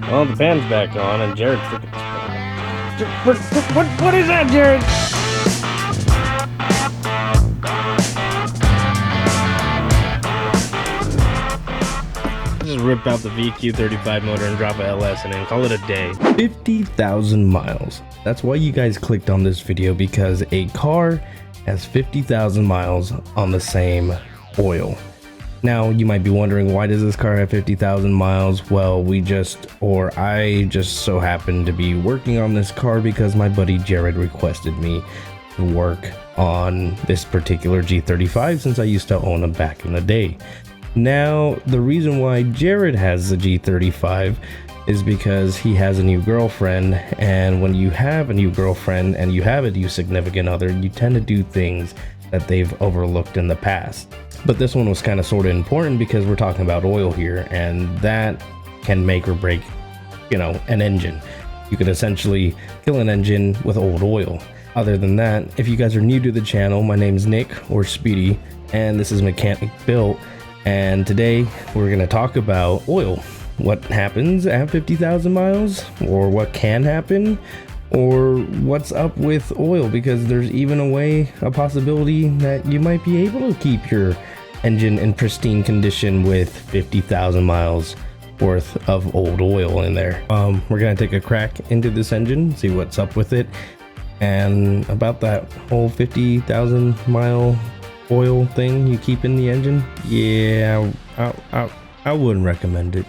Well, the fan's back on, and Jared's freaking. What is that, Jared? Just rip out the VQ35 motor and drop a LS and then call it a day. 50,000 miles. That's why you guys clicked on this video, because a car has 50,000 miles on the same oil. Now you might be wondering, why does this car have 50,000 miles? Well, I just so happened to be working on this car because my buddy Jared requested me to work on this particular G35 since I used to own them back in the day. Now, the reason why Jared has the G35 is because he has a new girlfriend, and when you have a new girlfriend and you have a new significant other, you tend to do things that they've overlooked in the past. But this one was kind of sort of important because we're talking about oil here, and that can make or break, an engine. You could essentially kill an engine with old oil. Other than that, if you guys are new to the channel, my name is Nick, or Speedy, and this is Mechanic Built. And today we're going to talk about oil. What happens at 50,000 miles, or what can happen, or what's up with oil, because there's even a possibility that you might be able to keep your engine in pristine condition with 50,000 miles worth of old oil in there. We're going to take a crack into this engine, see what's up with it, and about that whole 50,000 mile oil thing you keep in the engine. Yeah, I wouldn't recommend it.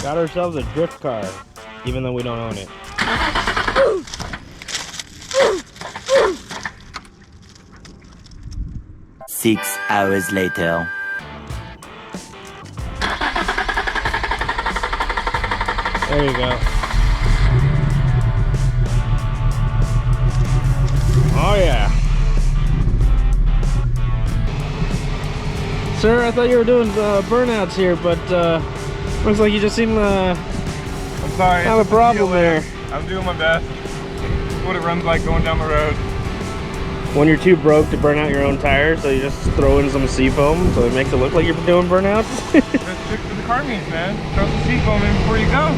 Got ourselves a drift car, even though we don't own it. Six hours later. There you go. Oh yeah. Sir, I thought you were doing burnouts here, but looks like you just seem I'm sorry. have a problem there. I'm doing my best. It's what it runs like going down the road. When you're too broke to burn out your own tires, so you just throw in some seafoam so it makes it look like you're doing burnouts. That's what the car means, man. Throw some seafoam in before you go.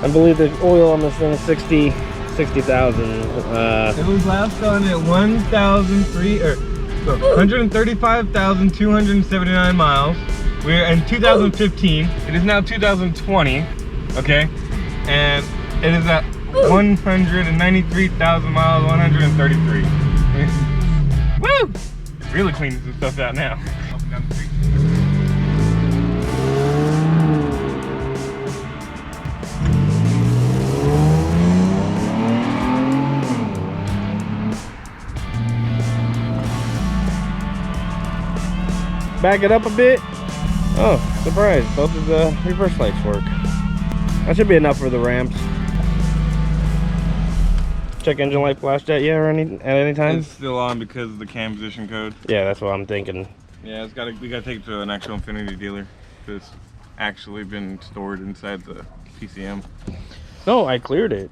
I believe the oil on this thing is 60,000. It was last done at 135,279 miles. We're in 2015. It is now 2020. Okay, and it is at 193,000 miles, 133. Woo! It's really cleaning some stuff out now. Up and down the street. Back it up a bit. Oh, surprise, both of the reverse lights work. That should be enough for the ramps. Check engine light flash at you or at any time? It's still on because of the cam position code. Yeah, that's what I'm thinking. Yeah, we gotta take it to an actual Infinity dealer. It's actually been stored inside the PCM. No, I cleared it.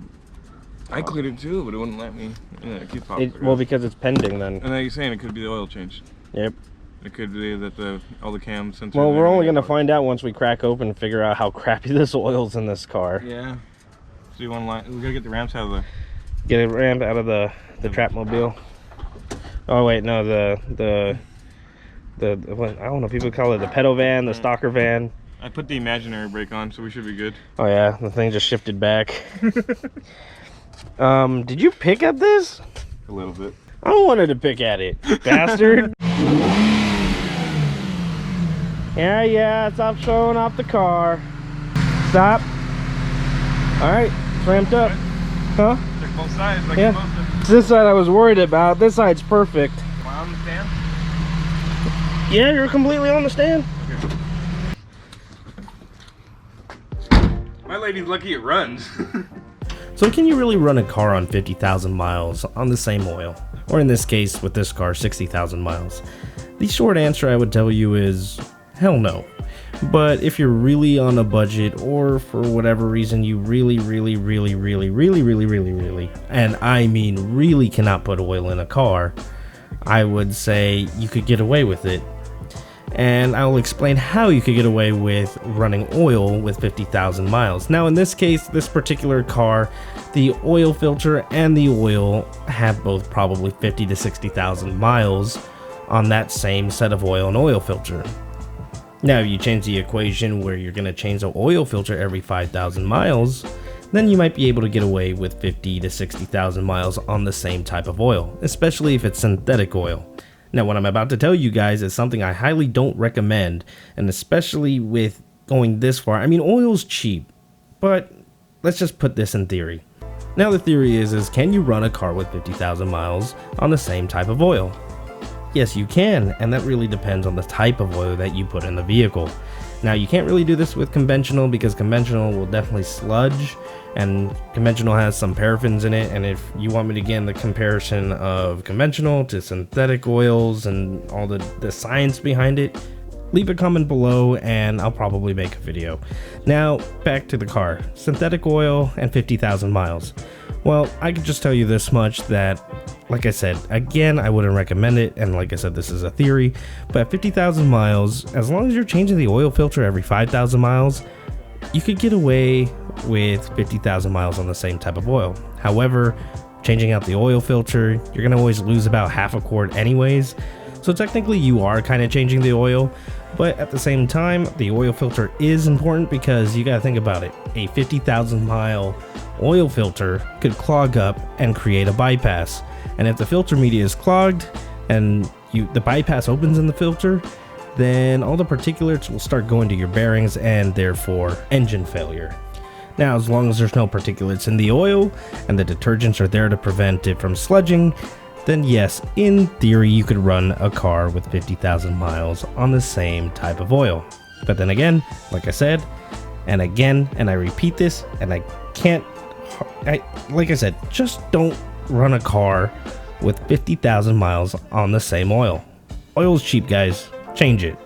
I cleared it too, but it wouldn't let me. Yeah, it keeps popping. Well, because it's pending then. And now you're saying it could be the oil change. Yep. It could be that all the cam sensors. Well, we're only gonna find out once we crack open and figure out how crappy this oil's in this car. Yeah. So you want to we gotta get the ramps out of the. Get a ramp out of the Trapmobile. Oh wait, no, the what, I don't know. People call it the pedo van, the stalker van. I put the imaginary brake on, so we should be good. Oh yeah, the thing just shifted back. Did you pick at this? A little bit. I wanted to pick at it, bastard. Yeah, stop showing off the car. Stop. All right, it's ramped up. Huh? Check both sides like yeah. you're supposed It's this side I was worried about. This side's perfect. to. Am I on the stand? Yeah, you're completely on the stand. Okay. My lady's lucky it runs. So can you really run a car on 50,000 miles on the same oil? Or in this case, with this car, 60,000 miles? The short answer I would tell you is hell no. But if you're really on a budget, or for whatever reason you really, and I mean really cannot put oil in a car, I would say you could get away with it. and I'll explain how you could get away with running oil with 50,000 miles. Now in this case, this particular car, the oil filter and the oil have both probably 50 to 60,000 miles on that same set of oil and oil filter. Now if you change the equation where you're going to change the oil filter every 5,000 miles, then you might be able to get away with 50 to 60,000 miles on the same type of oil, especially if it's synthetic oil. Now what I'm about to tell you guys is something I highly don't recommend, and especially with going this far. I mean, oil's cheap, but let's just put this in theory. Now the theory is can you run a car with 50,000 miles on the same type of oil? Yes, you can, and that really depends on the type of oil that you put in the vehicle. Now you can't really do this with conventional because conventional will definitely sludge, and conventional has some paraffins in it, and if you want me to get in the comparison of conventional to synthetic oils and all the science behind it, leave a comment below and I'll probably make a video. Now back to the car, synthetic oil and 50,000 miles. Well, I can just tell you this much, that like I said, again, I wouldn't recommend it, and like I said, this is a theory, but 50,000 miles, as long as you're changing the oil filter every 5,000 miles, you could get away with 50,000 miles on the same type of oil. However, changing out the oil filter, you're gonna always lose about half a quart anyways, so technically you are kind of changing the oil, but at the same time, the oil filter is important because you gotta think about it. A 50,000 mile oil filter could clog up and create a bypass. And if the filter media is clogged and the bypass opens in the filter, then all the particulates will start going to your bearings and therefore engine failure. Now, as long as there's no particulates in the oil and the detergents are there to prevent it from sludging, then yes, in theory, you could run a car with 50,000 miles on the same type of oil. But then again, like I said, and again, and I repeat this, and like I said, just don't run a car with 50,000 miles on the same oil. Oil's cheap, guys. Change it.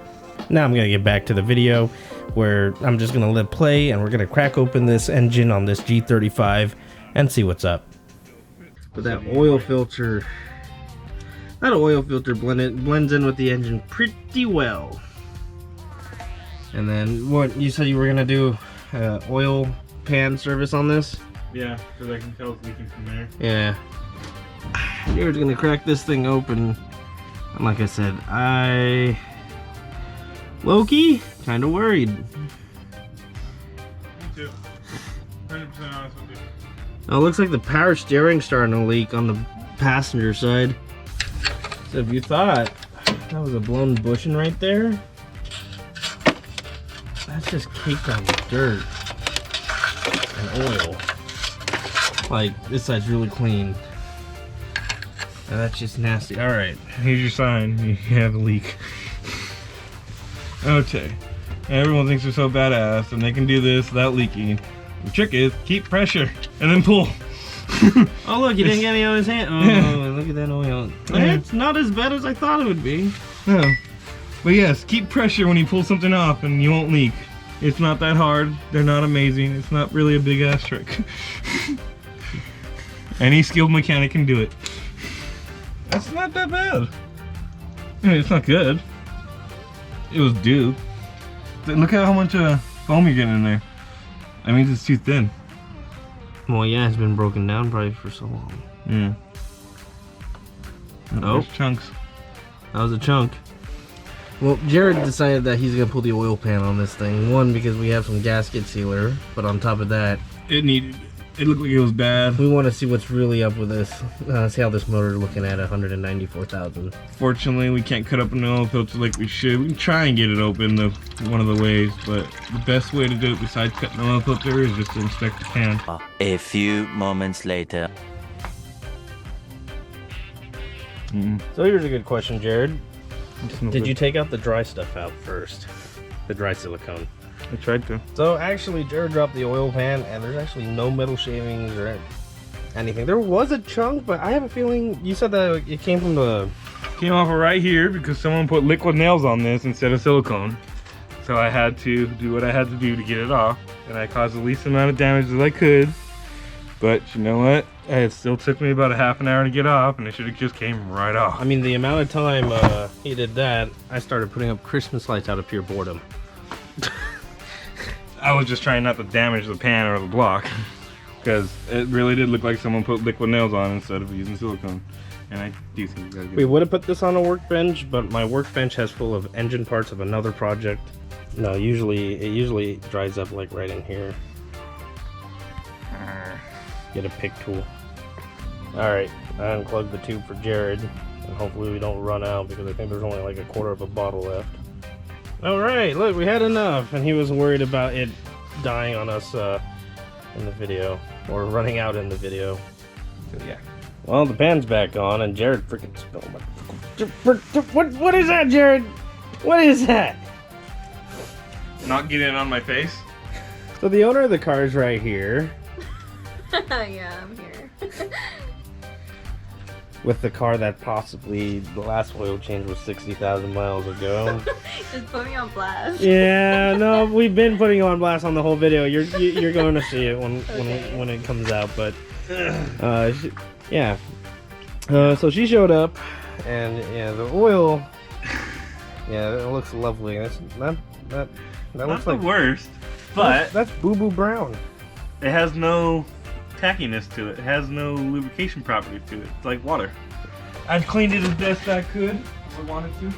Now I'm gonna get back to the video where I'm just gonna let play and we're gonna crack open this engine on this G35 and see what's up. But that oil filter blends in with the engine pretty well. And then what you said you were gonna do, oil pan service on this? Yeah, because I can tell it's leaking from there. Yeah. You're just gonna crack this thing open. And like I said, Loki, kinda worried. Me too. 100% honest with you. Oh, it looks like the power steering's starting to leak on the passenger side. So if you thought that was a blown bushing right there, that's just caked on dirt and oil. Like, this side's really clean. And that's just nasty. Alright. Here's your sign. You have a leak. Okay. Everyone thinks they're so badass and they can do this without leaking. The trick is keep pressure and then pull. Oh look, you didn't get any on his hand. Oh, look at that oil. Yeah. It's not as bad as I thought it would be. No. But yes, keep pressure when you pull something off and you won't leak. It's not that hard. They're not amazing. It's not really a big ass trick. Any skilled mechanic can do it. That's not that bad. I mean, it's not good. It was due. Look at how much foam you're getting in there. I mean, it's too thin. Well, yeah, it's been broken down probably for so long. Yeah. Oh, there's chunks. That was a chunk. Well, Jared decided that he's gonna pull the oil pan on this thing. One, because we have some gasket sealer, but on top of that, It looked like it was bad. we want to see what's really up with this. See how this motor is looking at 194,000. Fortunately, we can't cut up an oil filter like we should. We can try and get it open one of the ways, but the best way to do it besides cutting the oil filter is just to inspect the pan. A few moments later. So here's a good question, Jared. Did you take out the dry stuff out first? The dry silicone. I tried to. So actually, Jared dropped the oil pan, and there's actually no metal shavings or anything. There was a chunk, but I have a feeling you said that it came from the... Came off of right here because someone put liquid nails on this instead of silicone. So I had to do what I had to do to get it off, and I caused the least amount of damage that I could. But you know what? It still took me about a half an hour to get off, and it should have just came right off. I mean, the amount of time he did that, I started putting up Christmas lights out of pure boredom. I was just trying not to damage the pan or the block, because it really did look like someone put liquid nails on instead of using silicone. And I do think you gotta get We would have put this on a workbench, but my workbench has full of engine parts of another project. No, it usually dries up like right in here. Get a pick tool. Alright, I unplugged the tube for Jared, and hopefully we don't run out because I think there's only like a quarter of a bottle left. Alright, look, we had enough, and he was worried about it dying on us in the video, or running out in the video. So yeah. Well, the pan's back on, and Jared freaking spilled my... What is that, Jared? What is that? Not get it on my face. So the owner of the car is right here. Yeah, I'm here. With the car that possibly the last oil change was 60,000 miles ago. Just put me on blast. Yeah, no, we've been putting you on blast on the whole video. You're going to see it when it comes out, but yeah. So she showed up, and yeah, the oil. Yeah, it looks lovely. That looks Not like the worst, but that's boo boo brown. it has no tackiness to it. It has no lubrication properties to it. It's like water. I've cleaned it as best I could if I wanted to.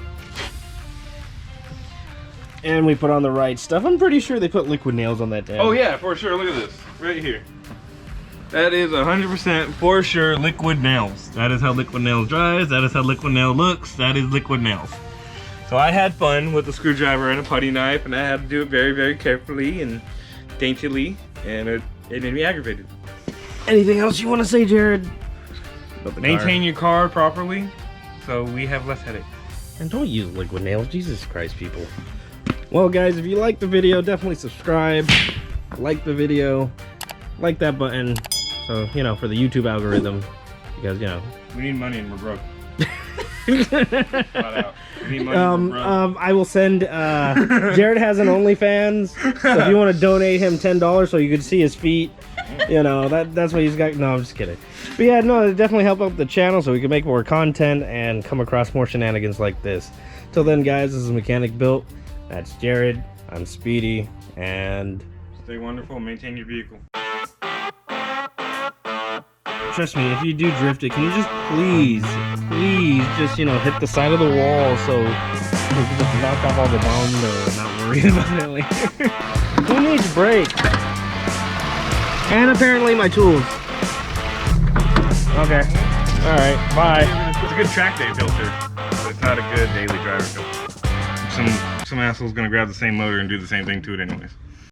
And we put on the right stuff. I'm pretty sure they put liquid nails on that damn. Oh yeah, for sure. Look at this. Right here. That is 100% for sure liquid nails. That is how liquid nails dries. That is how liquid nail looks. That is liquid nails. So I had fun with a screwdriver and a putty knife, and I had to do it very, very carefully and daintily, and it made me aggravated. Anything else you want to say, Jared? Maintain your car properly, so we have less headaches. And don't use liquid nails. Jesus Christ, people. Well, guys, if you like the video, definitely subscribe. Like the video. Like that button. So, you know, for the YouTube algorithm. Because, you know. We need money and we're broke. Flat out. We need money and we're broke. I will send, Jared has an OnlyFans. So if you want to donate him $10 so you could see his feet. You know, that's what he's got. No, I'm just kidding. But yeah, no, it definitely help out the channel so we can make more content and come across more shenanigans like this. Till then, guys, this is Mechanic Built. That's Jared. I'm Speedy. And Stay wonderful. Maintain your vehicle. trust me, if you do drift it, can you just please just, you know, hit the side of the wall so we can just knock off all the bombs or not worry about it later. Who needs brakes? And apparently my tools. Okay. Alright, bye. It's a good track day filter, but it's not a good daily driver filter. Some asshole's gonna grab the same motor and do the same thing to it anyways.